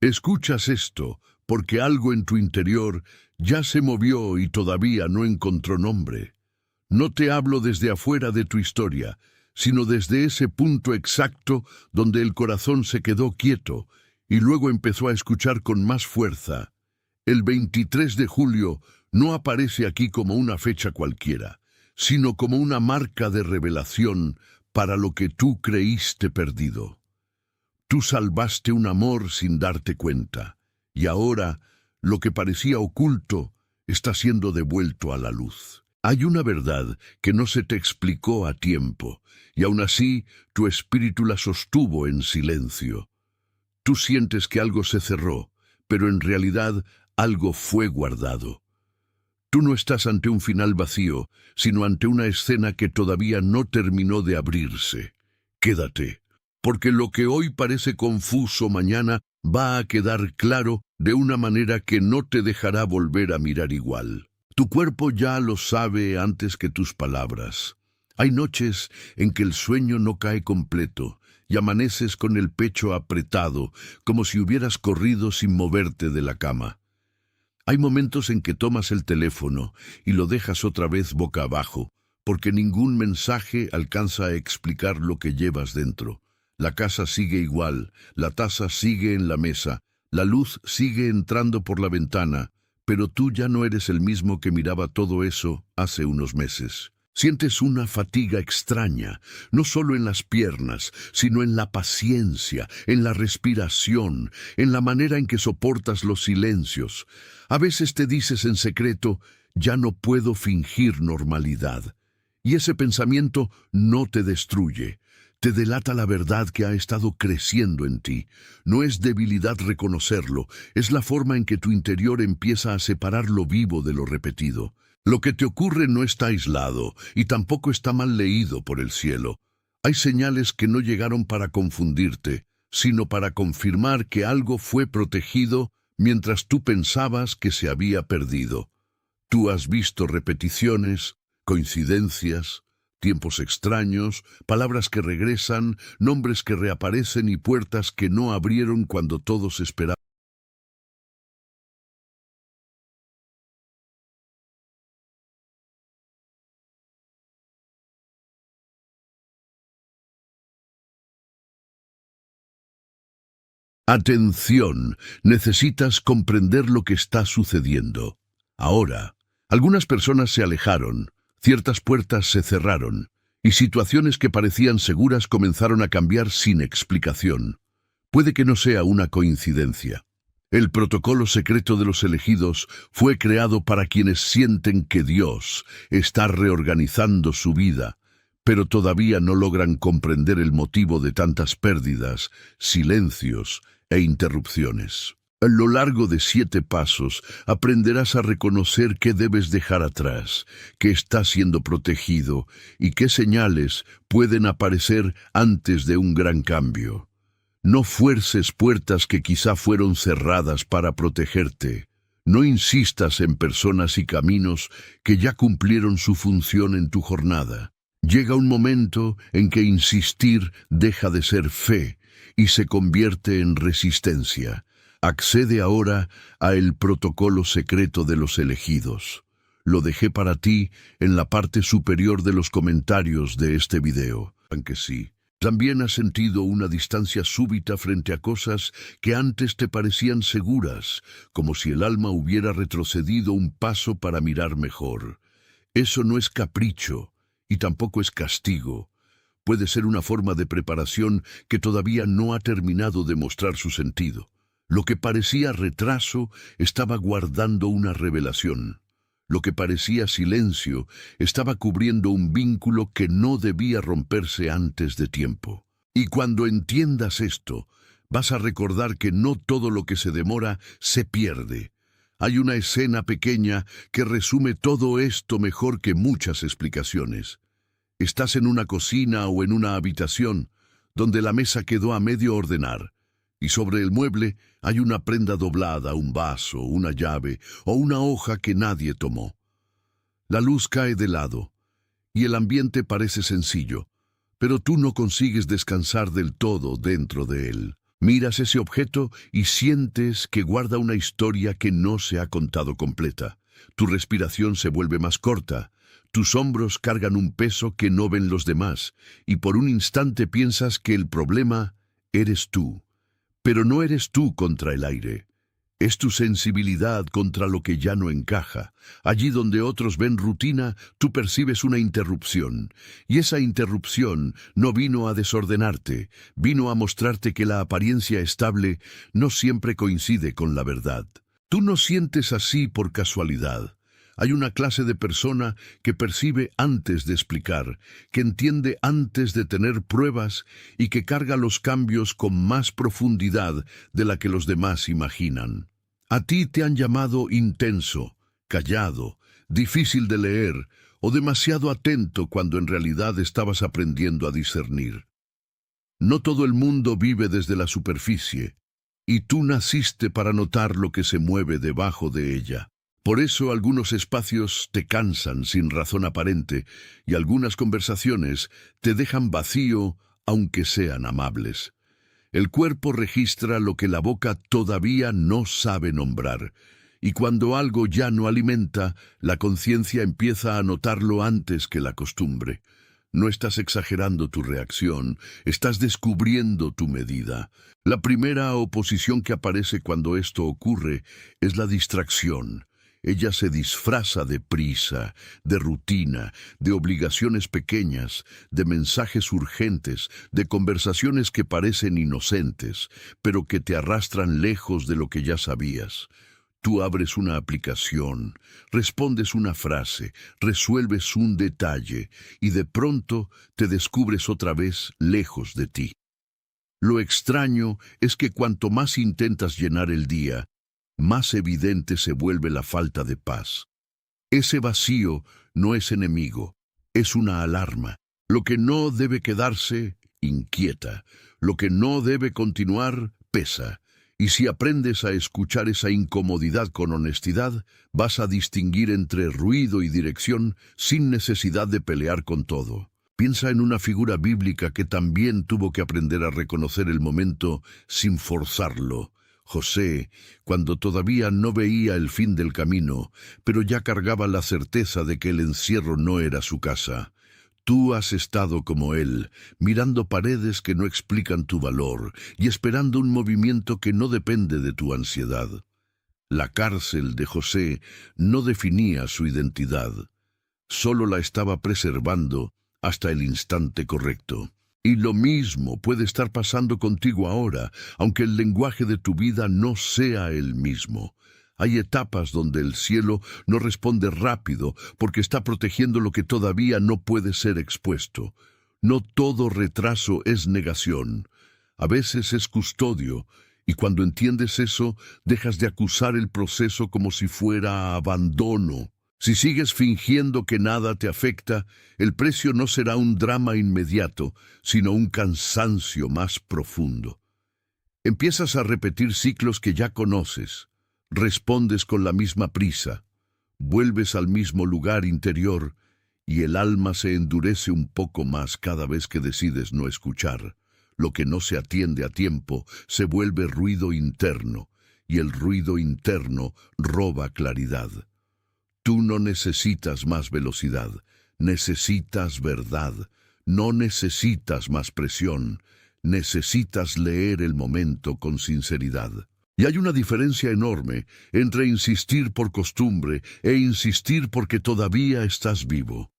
Escuchas esto porque algo en tu interior ya se movió y todavía no encontró nombre. No te hablo desde afuera de tu historia, sino desde ese punto exacto donde el corazón se quedó quieto y luego empezó a escuchar con más fuerza. El 23 de julio no aparece aquí como una fecha cualquiera, sino como una marca de revelación para lo que tú creíste perdido. Tú salvaste un amor sin darte cuenta, y ahora lo que parecía oculto está siendo devuelto a la luz. Hay una verdad que no se te explicó a tiempo, y aún así tu espíritu la sostuvo en silencio. Tú sientes que algo se cerró, pero en realidad algo fue guardado. Tú no estás ante un final vacío, sino ante una escena que todavía no terminó de abrirse. Quédate, porque lo que hoy parece confuso mañana va a quedar claro de una manera que no te dejará volver a mirar igual. Tu cuerpo ya lo sabe antes que tus palabras. Hay noches en que el sueño no cae completo y amaneces con el pecho apretado, como si hubieras corrido sin moverte de la cama. Hay momentos en que tomas el teléfono y lo dejas otra vez boca abajo, porque ningún mensaje alcanza a explicar lo que llevas dentro. La casa sigue igual, la taza sigue en la mesa, la luz sigue entrando por la ventana, pero tú ya no eres el mismo que miraba todo eso hace unos meses. Sientes una fatiga extraña, no solo en las piernas, sino en la paciencia, en la respiración, en la manera en que soportas los silencios. A veces te dices en secreto, ya no puedo fingir normalidad. Y ese pensamiento no te destruye. Te delata la verdad que ha estado creciendo en ti. No es debilidad reconocerlo, es la forma en que tu interior empieza a separar lo vivo de lo repetido. Lo que te ocurre no está aislado y tampoco está mal leído por el cielo. Hay señales que no llegaron para confundirte, sino para confirmar que algo fue protegido mientras tú pensabas que se había perdido. Tú has visto repeticiones, coincidencias, tiempos extraños, palabras que regresan, nombres que reaparecen y puertas que no abrieron cuando todos esperaban. Atención, necesitas comprender lo que está sucediendo. Ahora, algunas personas se alejaron, ciertas puertas se cerraron, y situaciones que parecían seguras comenzaron a cambiar sin explicación. Puede que no sea una coincidencia. El protocolo secreto de los elegidos fue creado para quienes sienten que Dios está reorganizando su vida, pero todavía no logran comprender el motivo de tantas pérdidas, silencios e interrupciones. A lo largo de 7 pasos aprenderás a reconocer qué debes dejar atrás, qué está siendo protegido y qué señales pueden aparecer antes de un gran cambio. No fuerces puertas que quizá fueron cerradas para protegerte. No insistas en personas y caminos que ya cumplieron su función en tu jornada. Llega un momento en que insistir deja de ser fe y se convierte en resistencia. Accede ahora a el protocolo secreto de los elegidos. Lo dejé para ti en la parte superior de los comentarios de este video. Aunque sí, también has sentido una distancia súbita frente a cosas que antes te parecían seguras, como si el alma hubiera retrocedido un paso para mirar mejor. Eso no es capricho y tampoco es castigo. Puede ser una forma de preparación que todavía no ha terminado de mostrar su sentido. Lo que parecía retraso estaba guardando una revelación. Lo que parecía silencio estaba cubriendo un vínculo que no debía romperse antes de tiempo. Y cuando entiendas esto, vas a recordar que no todo lo que se demora se pierde. Hay una escena pequeña que resume todo esto mejor que muchas explicaciones. Estás en una cocina o en una habitación donde la mesa quedó a medio ordenar, y sobre el mueble hay una prenda doblada, un vaso, una llave o una hoja que nadie tomó. La luz cae de lado, y el ambiente parece sencillo, pero tú no consigues descansar del todo dentro de él. Miras ese objeto y sientes que guarda una historia que no se ha contado completa. Tu respiración se vuelve más corta, tus hombros cargan un peso que no ven los demás, y por un instante piensas que el problema eres tú. Pero no eres tú contra el aire. Es tu sensibilidad contra lo que ya no encaja. Allí donde otros ven rutina, tú percibes una interrupción. Y esa interrupción no vino a desordenarte, vino a mostrarte que la apariencia estable no siempre coincide con la verdad. Tú no sientes así por casualidad. Hay una clase de persona que percibe antes de explicar, que entiende antes de tener pruebas y que carga los cambios con más profundidad de la que los demás imaginan. A ti te han llamado intenso, callado, difícil de leer o demasiado atento cuando en realidad estabas aprendiendo a discernir. No todo el mundo vive desde la superficie, y tú naciste para notar lo que se mueve debajo de ella. Por eso algunos espacios te cansan sin razón aparente y algunas conversaciones te dejan vacío aunque sean amables. El cuerpo registra lo que la boca todavía no sabe nombrar, y cuando algo ya no alimenta, la conciencia empieza a notarlo antes que la costumbre. No estás exagerando tu reacción, estás descubriendo tu medida. La primera oposición que aparece cuando esto ocurre es la distracción. Ella se disfraza de prisa, de rutina, de obligaciones pequeñas, de mensajes urgentes, de conversaciones que parecen inocentes, pero que te arrastran lejos de lo que ya sabías. Tú abres una aplicación, respondes una frase, resuelves un detalle y de pronto te descubres otra vez lejos de ti. Lo extraño es que cuanto más intentas llenar el día, más evidente se vuelve la falta de paz. Ese vacío no es enemigo, es una alarma. Lo que no debe quedarse, inquieta. Lo que no debe continuar, pesa. Y si aprendes a escuchar esa incomodidad con honestidad, vas a distinguir entre ruido y dirección sin necesidad de pelear con todo. Piensa en una figura bíblica que también tuvo que aprender a reconocer el momento sin forzarlo. José, cuando todavía no veía el fin del camino, pero ya cargaba la certeza de que el encierro no era su casa. Tú has estado como él, mirando paredes que no explican tu valor y esperando un movimiento que no depende de tu ansiedad. La cárcel de José no definía su identidad, solo la estaba preservando hasta el instante correcto. Y lo mismo puede estar pasando contigo ahora, aunque el lenguaje de tu vida no sea el mismo. Hay etapas donde el cielo no responde rápido porque está protegiendo lo que todavía no puede ser expuesto. No todo retraso es negación. A veces es custodio, y cuando entiendes eso, dejas de acusar el proceso como si fuera abandono. Si sigues fingiendo que nada te afecta, el precio no será un drama inmediato, sino un cansancio más profundo. Empiezas a repetir ciclos que ya conoces. Respondes con la misma prisa. Vuelves al mismo lugar interior y el alma se endurece un poco más cada vez que decides no escuchar. Lo que no se atiende a tiempo se vuelve ruido interno y el ruido interno roba claridad. Tú no necesitas más velocidad, necesitas verdad, no necesitas más presión, necesitas leer el momento con sinceridad. Y hay una diferencia enorme entre insistir por costumbre e insistir porque todavía estás vivo.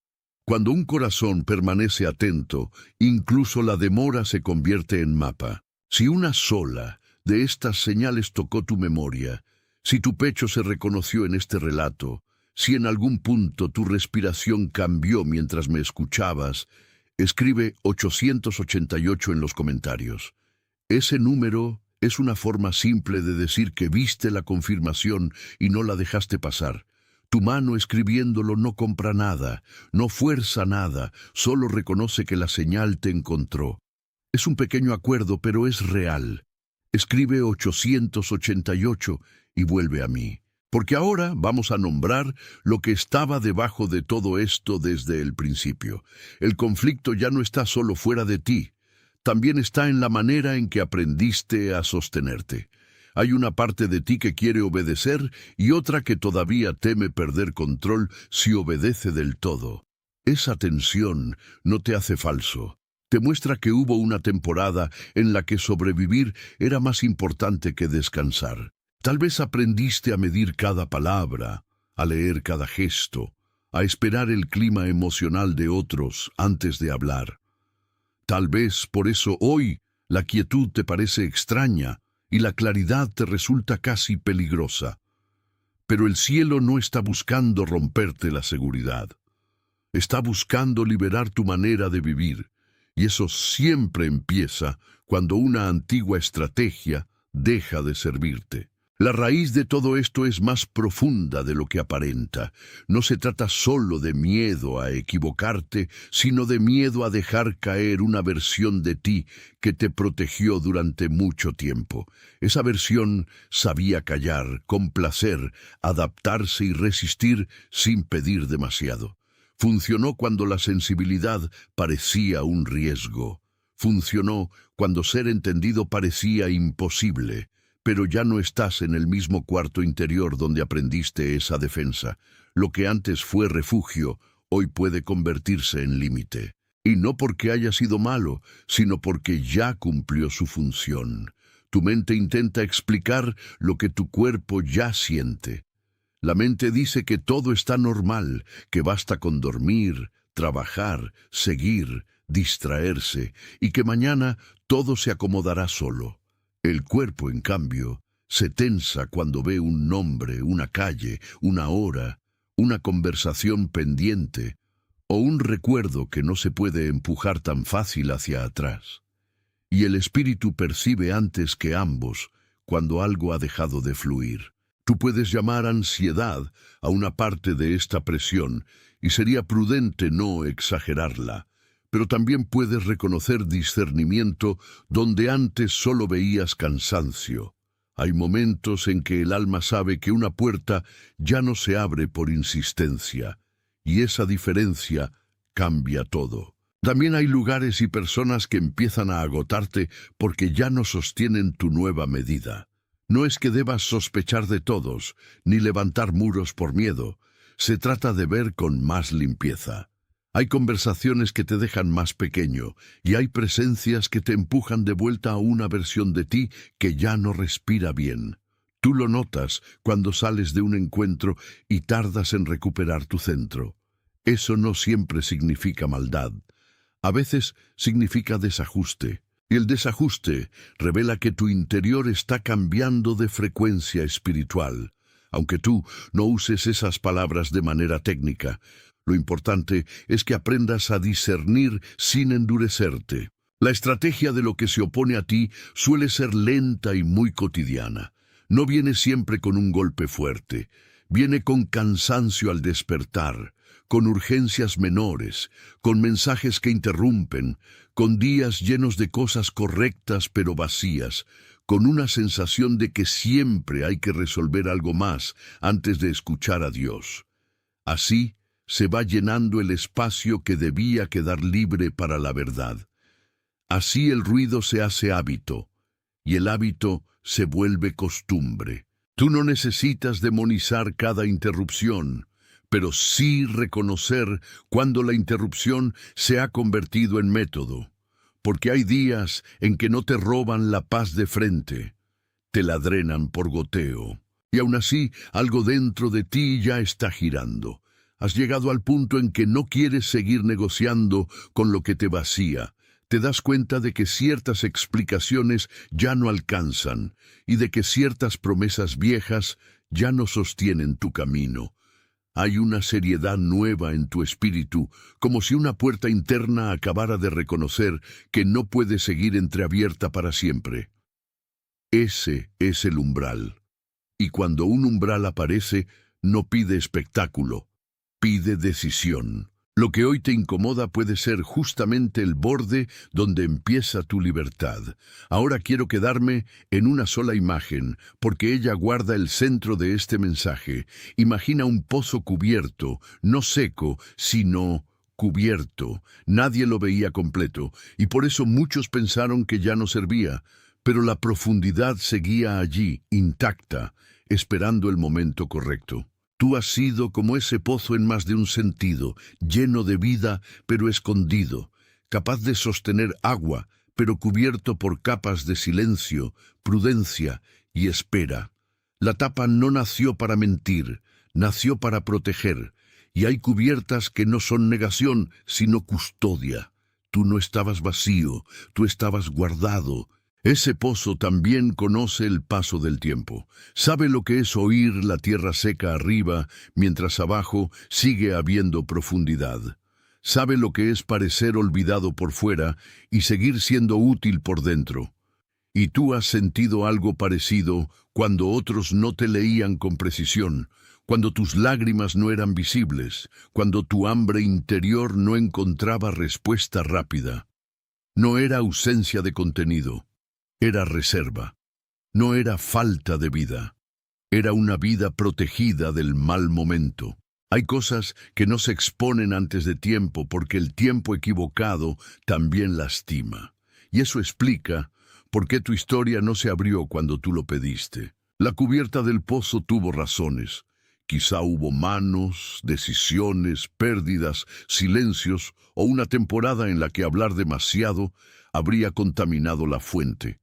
Cuando un corazón permanece atento, incluso la demora se convierte en mapa. Si una sola de estas señales tocó tu memoria, si tu pecho se reconoció en este relato, si en algún punto tu respiración cambió mientras me escuchabas, escribe 888 en los comentarios. Ese número es una forma simple de decir que viste la confirmación y no la dejaste pasar. Tu mano escribiéndolo no compra nada, no fuerza nada, solo reconoce que la señal te encontró. Es un pequeño acuerdo, pero es real. Escribe 888 y vuelve a mí. Porque ahora vamos a nombrar lo que estaba debajo de todo esto desde el principio. El conflicto ya no está solo fuera de ti, también está en la manera en que aprendiste a sostenerte. Hay una parte de ti que quiere obedecer y otra que todavía teme perder control si obedece del todo. Esa tensión no te hace falso. Te muestra que hubo una temporada en la que sobrevivir era más importante que descansar. Tal vez aprendiste a medir cada palabra, a leer cada gesto, a esperar el clima emocional de otros antes de hablar. Tal vez por eso hoy la quietud te parece extraña y la claridad te resulta casi peligrosa. Pero el cielo no está buscando romperte la seguridad. Está buscando liberar tu manera de vivir, y eso siempre empieza cuando una antigua estrategia deja de servirte. La raíz de todo esto es más profunda de lo que aparenta. No se trata solo de miedo a equivocarte, sino de miedo a dejar caer una versión de ti que te protegió durante mucho tiempo. Esa versión sabía callar, complacer, adaptarse y resistir sin pedir demasiado. Funcionó cuando la sensibilidad parecía un riesgo. Funcionó cuando ser entendido parecía imposible. Pero ya no estás en el mismo cuarto interior donde aprendiste esa defensa. Lo que antes fue refugio, hoy puede convertirse en límite. Y no porque haya sido malo, sino porque ya cumplió su función. Tu mente intenta explicar lo que tu cuerpo ya siente. La mente dice que todo está normal, que basta con dormir, trabajar, seguir, distraerse, y que mañana todo se acomodará solo. El cuerpo, en cambio, se tensa cuando ve un nombre, una calle, una hora, una conversación pendiente o un recuerdo que no se puede empujar tan fácil hacia atrás. Y el espíritu percibe antes que ambos cuando algo ha dejado de fluir. Tú puedes llamar ansiedad a una parte de esta presión y sería prudente no exagerarla. Pero también puedes reconocer discernimiento donde antes solo veías cansancio. Hay momentos en que el alma sabe que una puerta ya no se abre por insistencia, y esa diferencia cambia todo. También hay lugares y personas que empiezan a agotarte porque ya no sostienen tu nueva medida. No es que debas sospechar de todos, ni levantar muros por miedo. Se trata de ver con más limpieza. Hay conversaciones que te dejan más pequeño y hay presencias que te empujan de vuelta a una versión de ti que ya no respira bien. Tú lo notas cuando sales de un encuentro y tardas en recuperar tu centro. Eso no siempre significa maldad. A veces significa desajuste. Y el desajuste revela que tu interior está cambiando de frecuencia espiritual. Aunque tú no uses esas palabras de manera técnica, lo importante es que aprendas a discernir sin endurecerte. La estrategia de lo que se opone a ti suele ser lenta y muy cotidiana. No viene siempre con un golpe fuerte. Viene con cansancio al despertar, con urgencias menores, con mensajes que interrumpen, con días llenos de cosas correctas pero vacías, con una sensación de que siempre hay que resolver algo más antes de escuchar a Dios. Así se va llenando el espacio que debía quedar libre para la verdad. Así el ruido se hace hábito, y el hábito se vuelve costumbre. Tú no necesitas demonizar cada interrupción, pero sí reconocer cuando la interrupción se ha convertido en método, porque hay días en que no te roban la paz de frente, te la drenan por goteo, y aún así algo dentro de ti ya está girando. Has llegado al punto en que no quieres seguir negociando con lo que te vacía. Te das cuenta de que ciertas explicaciones ya no alcanzan y de que ciertas promesas viejas ya no sostienen tu camino. Hay una seriedad nueva en tu espíritu, como si una puerta interna acabara de reconocer que no puede seguir entreabierta para siempre. Ese es el umbral. Y cuando un umbral aparece, no pide espectáculo. Pide decisión. Lo que hoy te incomoda puede ser justamente el borde donde empieza tu libertad. Ahora quiero quedarme en una sola imagen, porque ella guarda el centro de este mensaje. Imagina un pozo cubierto, no seco, sino cubierto, nadie lo veía completo, y por eso muchos pensaron que ya no servía, pero la profundidad seguía allí, intacta, esperando el momento correcto. Tú has sido como ese pozo en más de un sentido, lleno de vida, pero escondido, capaz de sostener agua, pero cubierto por capas de silencio, prudencia y espera. La tapa no nació para mentir, nació para proteger, y hay cubiertas que no son negación, sino custodia. Tú no estabas vacío, tú estabas guardado. Ese pozo también conoce el paso del tiempo. Sabe lo que es oír la tierra seca arriba, mientras abajo sigue habiendo profundidad. Sabe lo que es parecer olvidado por fuera y seguir siendo útil por dentro. Y tú has sentido algo parecido cuando otros no te leían con precisión, cuando tus lágrimas no eran visibles, cuando tu hambre interior no encontraba respuesta rápida. No era ausencia de contenido, era reserva. No era falta de vida, era una vida protegida del mal momento. Hay cosas que no se exponen antes de tiempo porque el tiempo equivocado también lastima. Y eso explica por qué tu historia no se abrió cuando tú lo pediste. La cubierta del pozo tuvo razones. Quizá hubo manos, decisiones, pérdidas, silencios o una temporada en la que hablar demasiado habría contaminado la fuente.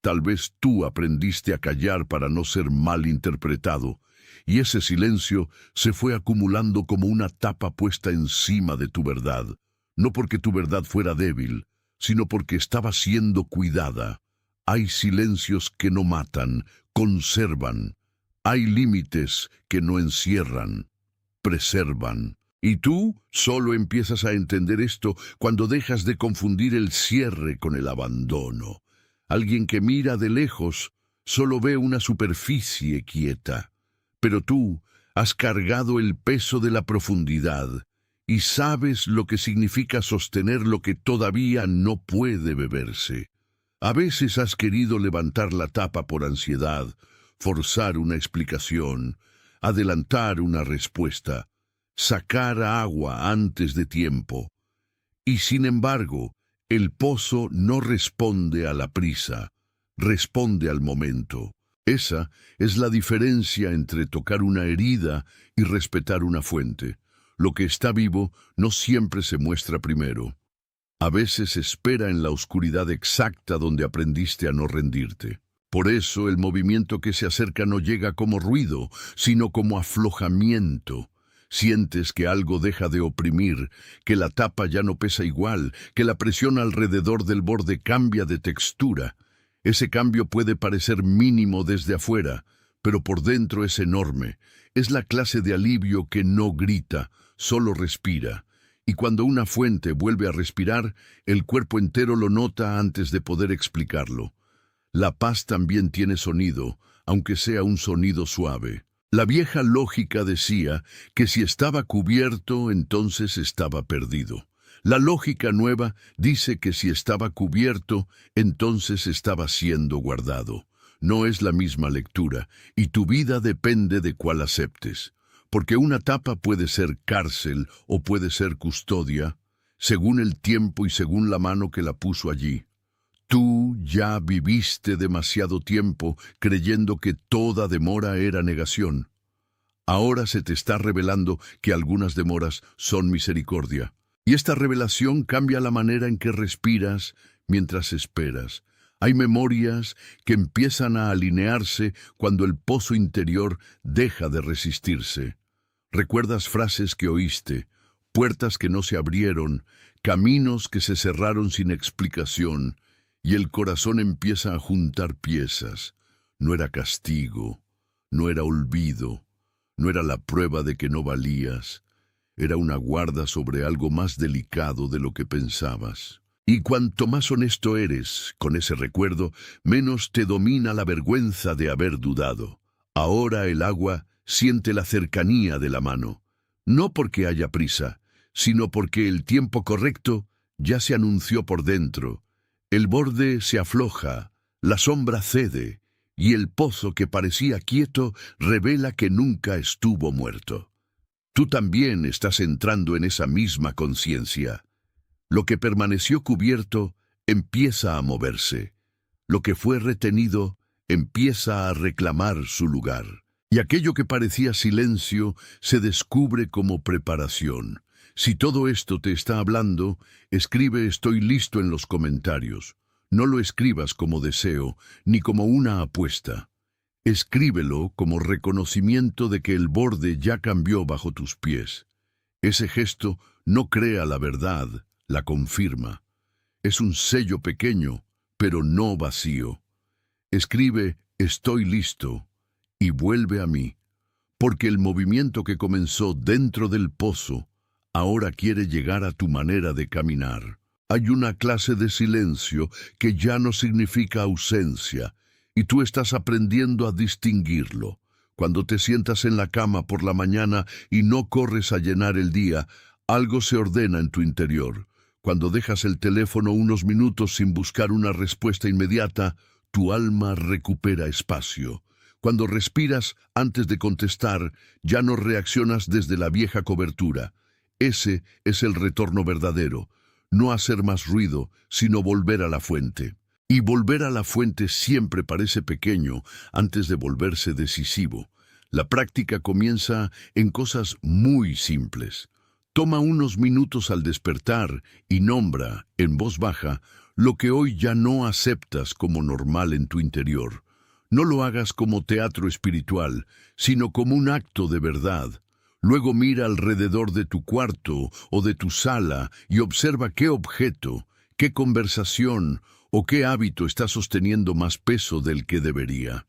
Tal vez tú aprendiste a callar para no ser mal interpretado, y ese silencio se fue acumulando como una tapa puesta encima de tu verdad, no porque tu verdad fuera débil, sino porque estaba siendo cuidada. Hay silencios que no matan, conservan. Hay límites que no encierran, preservan. Y tú solo empiezas a entender esto cuando dejas de confundir el cierre con el abandono. Alguien que mira de lejos solo ve una superficie quieta, pero tú has cargado el peso de la profundidad y sabes lo que significa sostener lo que todavía no puede beberse. A veces has querido levantar la tapa por ansiedad, forzar una explicación, adelantar una respuesta, sacar agua antes de tiempo. Y sin embargo, el pozo no responde a la prisa, responde al momento. Esa es la diferencia entre tocar una herida y respetar una fuente. Lo que está vivo no siempre se muestra primero. A veces espera en la oscuridad exacta donde aprendiste a no rendirte. Por eso el movimiento que se acerca no llega como ruido, sino como aflojamiento. Sientes que algo deja de oprimir, que la tapa ya no pesa igual, que la presión alrededor del borde cambia de textura. Ese cambio puede parecer mínimo desde afuera, pero por dentro es enorme. Es la clase de alivio que no grita, solo respira. Y cuando una fuente vuelve a respirar, el cuerpo entero lo nota antes de poder explicarlo. La paz también tiene sonido, aunque sea un sonido suave. La vieja lógica decía que si estaba cubierto, entonces estaba perdido. La lógica nueva dice que si estaba cubierto, entonces estaba siendo guardado. No es la misma lectura, y tu vida depende de cuál aceptes. Porque una tapa puede ser cárcel o puede ser custodia, según el tiempo y según la mano que la puso allí. Tú ya viviste demasiado tiempo creyendo que toda demora era negación. Ahora se te está revelando que algunas demoras son misericordia. Y esta revelación cambia la manera en que respiras mientras esperas. Hay memorias que empiezan a alinearse cuando el pozo interior deja de resistirse. Recuerdas frases que oíste, puertas que no se abrieron, caminos que se cerraron sin explicación, y el corazón empieza a juntar piezas. No era castigo, no era olvido, no era la prueba de que no valías. Era una guarda sobre algo más delicado de lo que pensabas. Y cuanto más honesto eres con ese recuerdo, menos te domina la vergüenza de haber dudado. Ahora el agua siente la cercanía de la mano, no porque haya prisa, sino porque el tiempo correcto ya se anunció por dentro. El borde se afloja, la sombra cede, y el pozo que parecía quieto revela que nunca estuvo muerto. Tú también estás entrando en esa misma conciencia. Lo que permaneció cubierto empieza a moverse. Lo que fue retenido empieza a reclamar su lugar. Y aquello que parecía silencio se descubre como preparación. Si todo esto te está hablando, escribe "estoy listo" en los comentarios. No lo escribas como deseo, ni como una apuesta. Escríbelo como reconocimiento de que el borde ya cambió bajo tus pies. Ese gesto no crea la verdad, la confirma. Es un sello pequeño, pero no vacío. Escribe "estoy listo" y vuelve a mí, porque el movimiento que comenzó dentro del pozo ahora quiere llegar a tu manera de caminar. Hay una clase de silencio que ya no significa ausencia, y tú estás aprendiendo a distinguirlo. Cuando te sientas en la cama por la mañana y no corres a llenar el día, algo se ordena en tu interior. Cuando dejas el teléfono unos minutos sin buscar una respuesta inmediata, tu alma recupera espacio. Cuando respiras antes de contestar, ya no reaccionas desde la vieja cobertura. Ese es el retorno verdadero. No hacer más ruido, sino volver a la fuente. Y volver a la fuente siempre parece pequeño antes de volverse decisivo. La práctica comienza en cosas muy simples. Toma unos minutos al despertar y nombra, en voz baja, lo que hoy ya no aceptas como normal en tu interior. No lo hagas como teatro espiritual, sino como un acto de verdad. Luego mira alrededor de tu cuarto o de tu sala y observa qué objeto, qué conversación o qué hábito está sosteniendo más peso del que debería.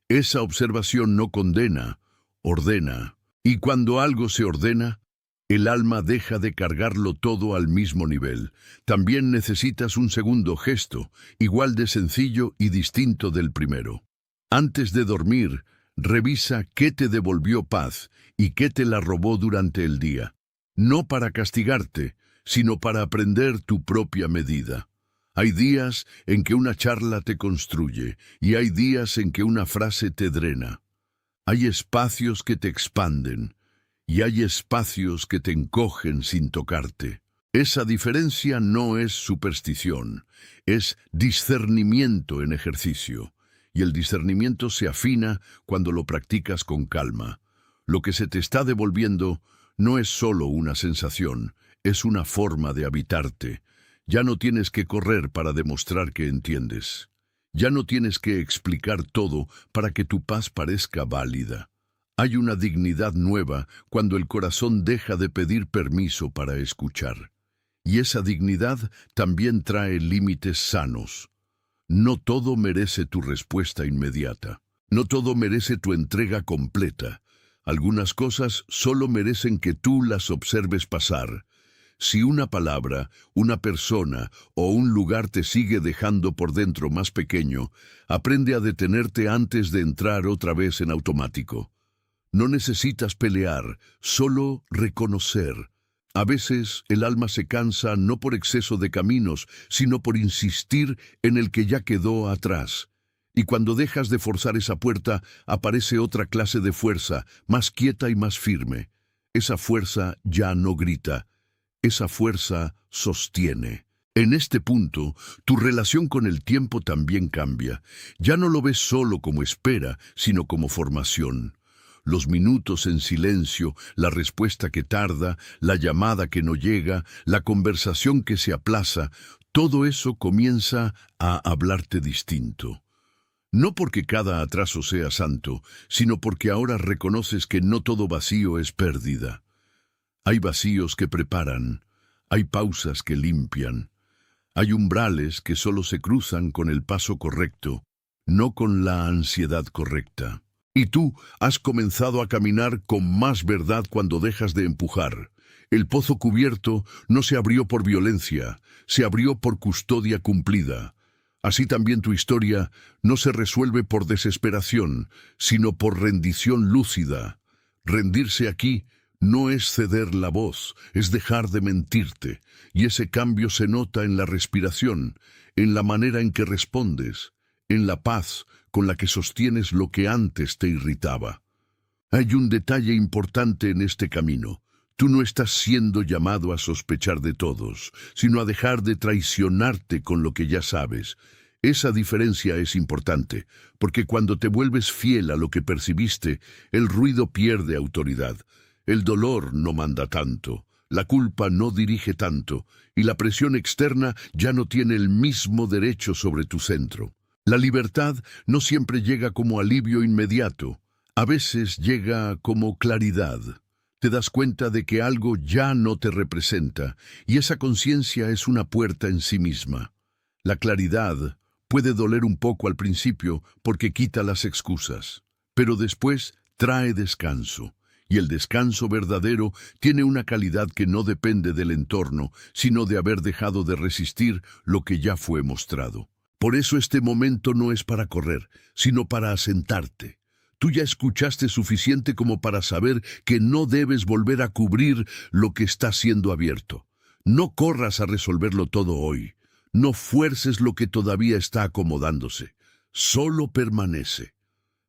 Esa observación no condena, ordena. Y cuando algo se ordena, el alma deja de cargarlo todo al mismo nivel. También necesitas un segundo gesto, igual de sencillo y distinto del primero. Antes de dormir, revisa qué te devolvió paz y qué te la robó durante el día. No para castigarte, sino para aprender tu propia medida. Hay días en que una charla te construye y hay días en que una frase te drena. Hay espacios que te expanden y hay espacios que te encogen sin tocarte. Esa diferencia no es superstición, es discernimiento en ejercicio. Y el discernimiento se afina cuando lo practicas con calma. Lo que se te está devolviendo no es solo una sensación, es una forma de habitarte. Ya no tienes que correr para demostrar que entiendes. Ya no tienes que explicar todo para que tu paz parezca válida. Hay una dignidad nueva cuando el corazón deja de pedir permiso para escuchar. Y esa dignidad también trae límites sanos. No todo merece tu respuesta inmediata. No todo merece tu entrega completa. Algunas cosas solo merecen que tú las observes pasar. Si una palabra, una persona o un lugar te sigue dejando por dentro más pequeño, aprende a detenerte antes de entrar otra vez en automático. No necesitas pelear, solo reconocer. A veces el alma se cansa no por exceso de caminos, sino por insistir en el que ya quedó atrás. Y cuando dejas de forzar esa puerta, aparece otra clase de fuerza, más quieta y más firme. Esa fuerza ya no grita. Esa fuerza sostiene. En este punto, tu relación con el tiempo también cambia. Ya no lo ves solo como espera, sino como formación. Los minutos en silencio, la respuesta que tarda, la llamada que no llega, la conversación que se aplaza, todo eso comienza a hablarte distinto. No porque cada atraso sea santo, sino porque ahora reconoces que no todo vacío es pérdida. Hay vacíos que preparan, hay pausas que limpian, hay umbrales que solo se cruzan con el paso correcto, no con la ansiedad correcta. Y tú has comenzado a caminar con más verdad cuando dejas de empujar. El pozo cubierto no se abrió por violencia, se abrió por custodia cumplida. Así también tu historia no se resuelve por desesperación, sino por rendición lúcida. Rendirse aquí no es ceder la voz, es dejar de mentirte, y ese cambio se nota en la respiración, en la manera en que respondes, en la paz con la que sostienes lo que antes te irritaba. Hay un detalle importante en este camino. Tú no estás siendo llamado a sospechar de todos, sino a dejar de traicionarte con lo que ya sabes. Esa diferencia es importante, porque cuando te vuelves fiel a lo que percibiste, el ruido pierde autoridad. El dolor no manda tanto, la culpa no dirige tanto, y la presión externa ya no tiene el mismo derecho sobre tu centro. La libertad no siempre llega como alivio inmediato, a veces llega como claridad. Te das cuenta de que algo ya no te representa, y esa conciencia es una puerta en sí misma. La claridad puede doler un poco al principio porque quita las excusas, pero después trae descanso, y el descanso verdadero tiene una calidad que no depende del entorno, sino de haber dejado de resistir lo que ya fue mostrado. Por eso este momento no es para correr, sino para asentarte. Tú ya escuchaste suficiente como para saber que no debes volver a cubrir lo que está siendo abierto. No corras a resolverlo todo hoy. No fuerces lo que todavía está acomodándose. Solo permanece.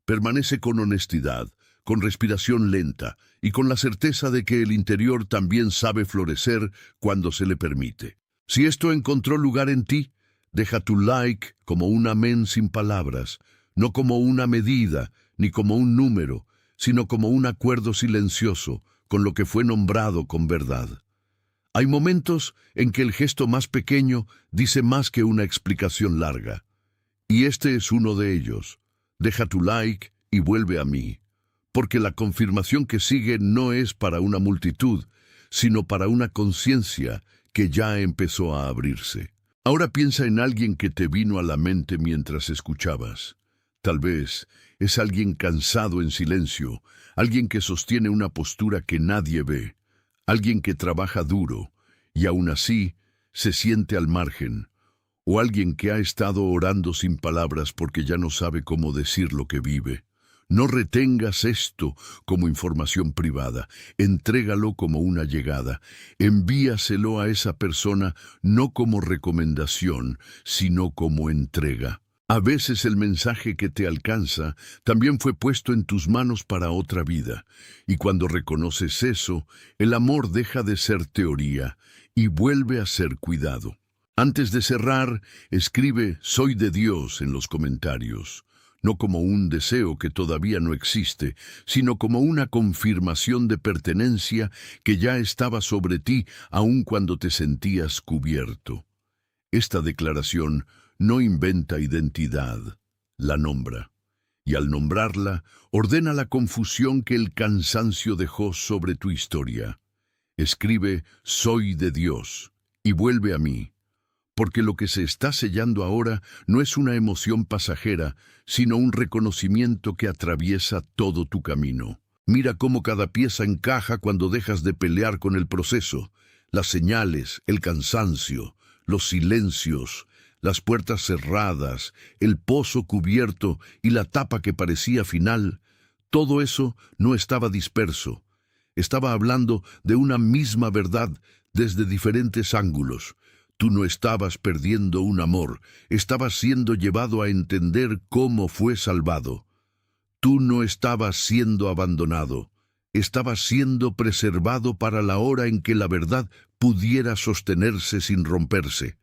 Permanece con honestidad, con respiración lenta y con la certeza de que el interior también sabe florecer cuando se le permite. Si esto encontró lugar en ti, deja tu like como un amén sin palabras, no como una medida, ni como un número, sino como un acuerdo silencioso con lo que fue nombrado con verdad. Hay momentos en que el gesto más pequeño dice más que una explicación larga. Y este es uno de ellos. Deja tu like y vuelve a mí. Porque la confirmación que sigue no es para una multitud, sino para una conciencia que ya empezó a abrirse. Ahora piensa en alguien que te vino a la mente mientras escuchabas. Tal vez es alguien cansado en silencio, alguien que sostiene una postura que nadie ve, alguien que trabaja duro y aún así se siente al margen, o alguien que ha estado orando sin palabras porque ya no sabe cómo decir lo que vive. No retengas esto como información privada, entrégalo como una llegada, envíaselo a esa persona no como recomendación, sino como entrega. A veces el mensaje que te alcanza también fue puesto en tus manos para otra vida, y cuando reconoces eso, el amor deja de ser teoría y vuelve a ser cuidado. Antes de cerrar, escribe «Soy de Dios» en los comentarios, no como un deseo que todavía no existe, sino como una confirmación de pertenencia que ya estaba sobre ti aun cuando te sentías cubierto. Esta declaración no inventa identidad, la nombra. Y al nombrarla, ordena la confusión que el cansancio dejó sobre tu historia. Escribe «Soy de Dios» y vuelve a mí. Porque lo que se está sellando ahora no es una emoción pasajera, sino un reconocimiento que atraviesa todo tu camino. Mira cómo cada pieza encaja cuando dejas de pelear con el proceso, las señales, el cansancio, los silencios, las puertas cerradas, el pozo cubierto y la tapa que parecía final. Todo eso no estaba disperso. Estaba hablando de una misma verdad desde diferentes ángulos. Tú no estabas perdiendo un amor, estabas siendo llevado a entender cómo fue salvado. Tú no estabas siendo abandonado, estabas siendo preservado para la hora en que la verdad pudiera sostenerse sin romperse.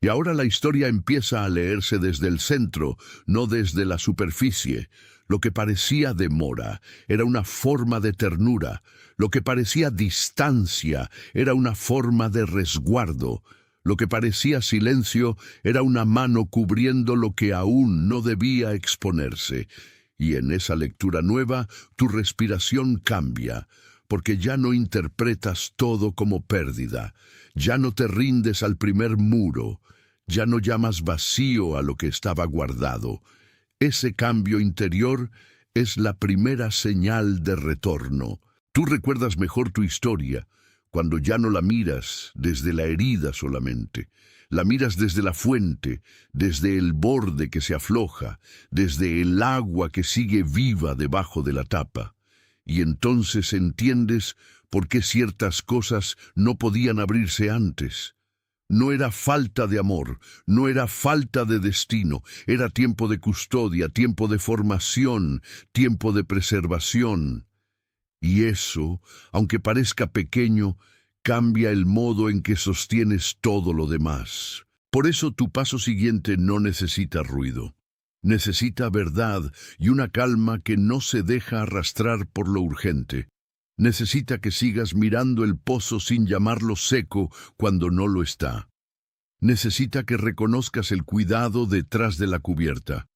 Y ahora la historia empieza a leerse desde el centro, no desde la superficie. Lo que parecía demora era una forma de ternura, lo que parecía distancia era una forma de resguardo. Lo que parecía silencio era una mano cubriendo lo que aún no debía exponerse. Y en esa lectura nueva, tu respiración cambia, porque ya no interpretas todo como pérdida, ya no te rindes al primer muro, ya no llamas vacío a lo que estaba guardado. Ese cambio interior es la primera señal de retorno. Tú recuerdas mejor tu historia, cuando ya no la miras desde la herida solamente, la miras desde la fuente, desde el borde que se afloja, desde el agua que sigue viva debajo de la tapa. Y entonces entiendes por qué ciertas cosas no podían abrirse antes. No era falta de amor, no era falta de destino, era tiempo de custodia, tiempo de formación, tiempo de preservación. Y eso, aunque parezca pequeño, cambia el modo en que sostienes todo lo demás. Por eso tu paso siguiente no necesita ruido. Necesita verdad y una calma que no se deja arrastrar por lo urgente. Necesita que sigas mirando el pozo sin llamarlo seco cuando no lo está. Necesita que reconozcas el cuidado detrás de la cubierta.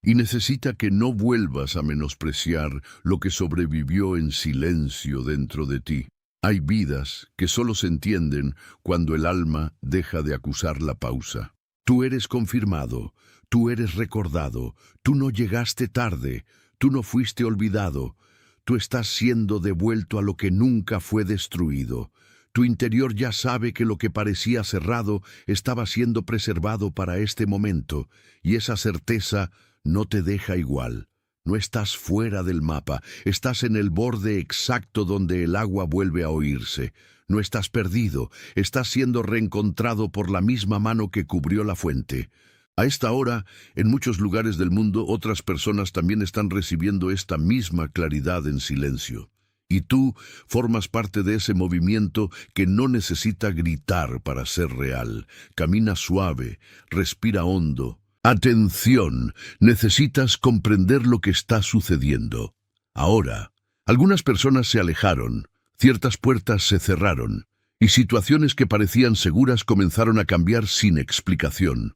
Y necesita que no vuelvas a menospreciar lo que sobrevivió en silencio dentro de ti. Hay vidas que solo se entienden cuando el alma deja de acusar la pausa. Tú eres confirmado, tú eres recordado, tú no llegaste tarde, tú no fuiste olvidado, tú estás siendo devuelto a lo que nunca fue destruido. Tu interior ya sabe que lo que parecía cerrado estaba siendo preservado para este momento, y esa certeza no te deja igual. No estás fuera del mapa, estás en el borde exacto donde el agua vuelve a oírse. No estás perdido, estás siendo reencontrado por la misma mano que cubrió la fuente. A esta hora, en muchos lugares del mundo, otras personas también están recibiendo esta misma claridad en silencio. Y tú formas parte de ese movimiento que no necesita gritar para ser real. Camina suave, respira hondo. Atención, necesitas comprender lo que está sucediendo. Ahora, algunas personas se alejaron, ciertas puertas se cerraron, y situaciones que parecían seguras comenzaron a cambiar sin explicación.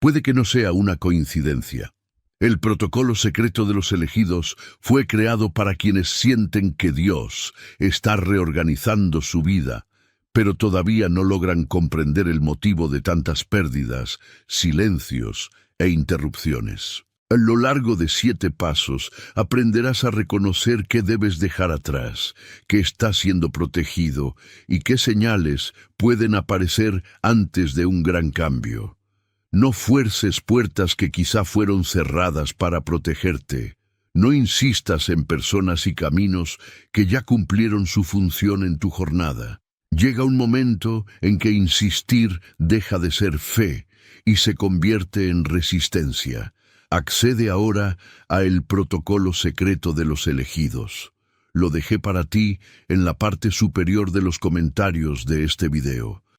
Puede que no sea una coincidencia. El protocolo secreto de los elegidos fue creado para quienes sienten que Dios está reorganizando su vida, pero todavía no logran comprender el motivo de tantas pérdidas, silencios e interrupciones. A lo largo de 7 pasos aprenderás a reconocer qué debes dejar atrás, qué está siendo protegido y qué señales pueden aparecer antes de un gran cambio. No fuerces puertas que quizá fueron cerradas para protegerte. No insistas en personas y caminos que ya cumplieron su función en tu jornada. Llega un momento en que insistir deja de ser fe y se convierte en resistencia. Accede ahora a el protocolo secreto de los elegidos. Lo dejé para ti en la parte superior de los comentarios de este video.